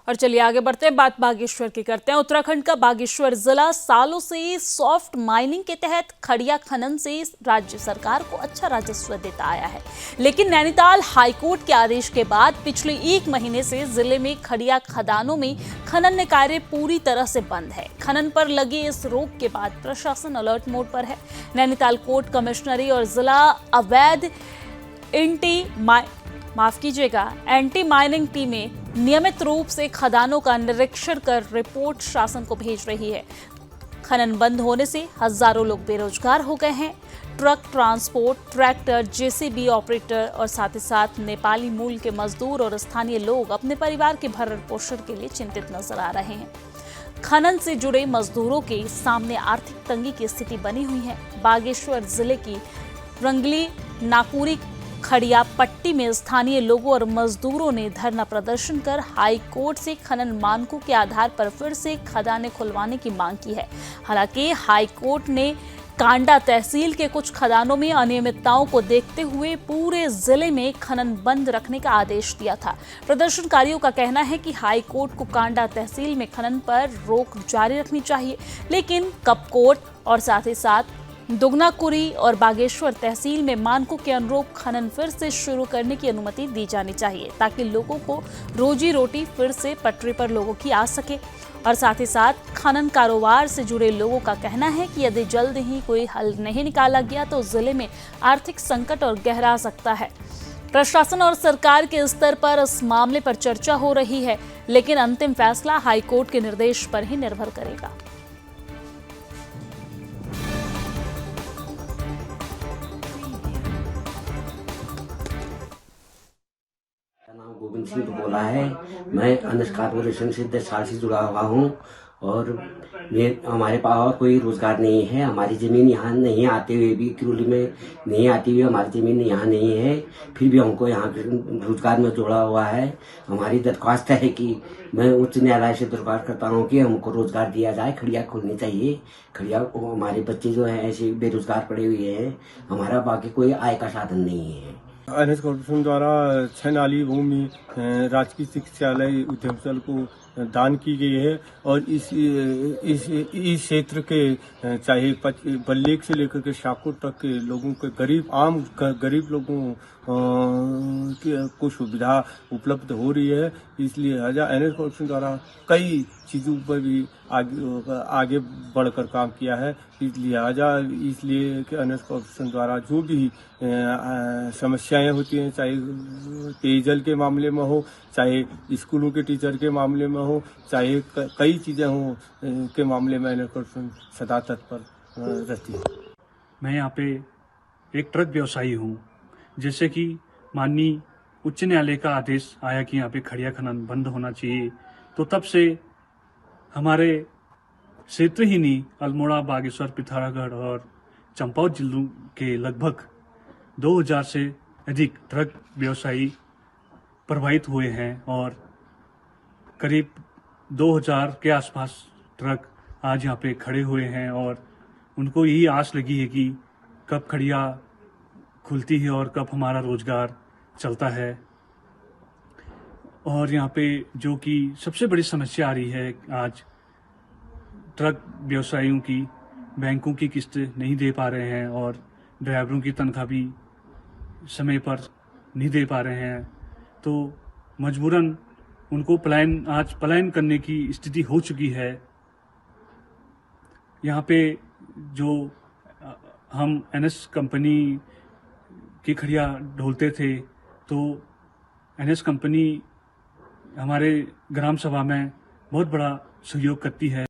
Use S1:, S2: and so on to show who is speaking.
S1: और चलिए आगे बढ़ते हैं, बात बागेश्वर की करते हैं। उत्तराखंड का बागेश्वर जिला सालों से सॉफ्ट माइनिंग के तहत खड़िया खनन से राज्य सरकार को अच्छा राजस्व देता आया है, लेकिन नैनीताल हाईकोर्ट के आदेश के बाद पिछले 1 महीने से जिले में खड़िया खदानों में खनन कार्य पूरी तरह से बंद है। खनन पर लगे इस रोक के बाद प्रशासन अलर्ट मोड पर है। नैनीताल कोर्ट कमिश्नरी और जिला अवैध एंटी माइनिंग टीमें नियमित रूप से खदानों का निरीक्षण कर रिपोर्ट शासन को भेज रही है। खनन बंद होने से हजारों लोग बेरोजगार हो गए हैं। Truck transport, tractor, JCB operator और साथ ही साथ नेपाली मूल के मजदूर और स्थानीय लोग अपने परिवार के भरण पोषण के लिए चिंतित नजर आ रहे हैं। खनन से जुड़े मजदूरों के सामने आर्थिक तंगी की स्थिति बनी हुई है। बागेश्वर जिले की रंगली नाकुरी खड़िया पट्टी में स्थानीय लोगों और मजदूरों ने धरना प्रदर्शन कर हाई कोर्ट से खनन मानकों के आधार पर फिर से खदानें खुलवाने की मांग की है। हालांकि हाई कोर्ट ने कांडा तहसील के कुछ खदानों में अनियमितताओं को देखते हुए पूरे जिले में खनन बंद रखने का आदेश दिया था। प्रदर्शनकारियों का कहना है कि हाई कोर्ट को कांडा तहसील में खनन पर रोक जारी रखनी चाहिए, लेकिन कपकोट और साथ ही साथ दुगनाकुरी और बागेश्वर तहसील में मानकों के अनुरूप खनन फिर से शुरू करने की अनुमति दी जानी चाहिए, ताकि लोगों को रोजी रोटी फिर से पटरी पर लोगों की आ सके। और साथ ही साथ खनन कारोबार से जुड़े लोगों का कहना है कि यदि जल्द ही कोई हल नहीं निकाला गया तो जिले में आर्थिक संकट और गहरा सकता है। प्रशासन और सरकार के स्तर पर इस मामले पर चर्चा हो रही है, लेकिन अंतिम फैसला हाईकोर्ट के निर्देश पर ही निर्भर करेगा।
S2: नाम गोविंद सिंह बोला है। मैं अनस कारपोरेशन से 10 साल से जुड़ा हुआ हूँ और हमारे पास और कोई रोजगार नहीं है। हमारी जमीन यहाँ नहीं आते हुए भी, किरोली में नहीं आती हुई हमारी जमीन यहाँ नहीं है, फिर भी हमको यहाँ रोजगार में जोड़ा हुआ है। हमारी दरख्वास्त है कि मैं उच्च न्यायालय से दरख्वास्त करता हूँ कि हमको रोजगार दिया जाए। खड़िया खोलनी चाहिए। खड़िया, हमारे बच्चे जो हैं ऐसे बेरोजगार पड़े हुए हैं, हमारा बाकी कोई आय का साधन नहीं है।
S3: एनएस कॉर्पोरेशन द्वारा 6 नाली भूमि राजकीय चिकित्सालय उद्यमस्थल को दान की गई है और इस क्षेत्र के चाहे बल्लेक से लेकर के शाकुर तक के लोगों के गरीब लोगों को सुविधा उपलब्ध हो रही है। इसलिए एनएस कॉर्पोरेशन द्वारा कई चीजों पर भी आगे बढ़कर काम किया है। इसलिए कि एनएस कॉर्पोरेशन द्वारा जो भी समस्याएं होती हैं, चाहे पेयजल के मामले में हो, चाहे स्कूलों के टीचर के मामले में हो, चाहे कई चीजें हो के मामले में एनएस कॉर्पोरेशन सदा तत्पर रहती है।
S4: मैं यहाँ पे एक ट्रक व्यवसायी हूँ। जैसे कि माननीय उच्च न्यायालय का आदेश आया कि यहाँ पे खड़िया खनन बंद होना चाहिए, तो तब से हमारे क्षेत्र ही नहीं, अल्मोड़ा, बागेश्वर, पिथौरागढ़ और चंपावत जिलों के लगभग 2000 से अधिक ट्रक व्यवसायी प्रभावित हुए हैं और करीब 2000 के आसपास ट्रक आज यहाँ पे खड़े हुए हैं और उनको यही आस लगी है कि कब खड़िया खुलती है और कब हमारा रोजगार चलता है। और यहाँ पे जो कि सबसे बड़ी समस्या आ रही है, आज ट्रक व्यवसायियों की बैंकों की किस्त नहीं दे पा रहे हैं और ड्राइवरों की तनख्वाह भी समय पर नहीं दे पा रहे हैं, तो मजबूरन उनको पलायन करने की स्थिति हो चुकी है। यहाँ पे जो हम एनएस कंपनी की खड़िया ढोलते थे, तो एनएस कंपनी हमारे ग्राम सभा में बहुत बड़ा सहयोग करती है।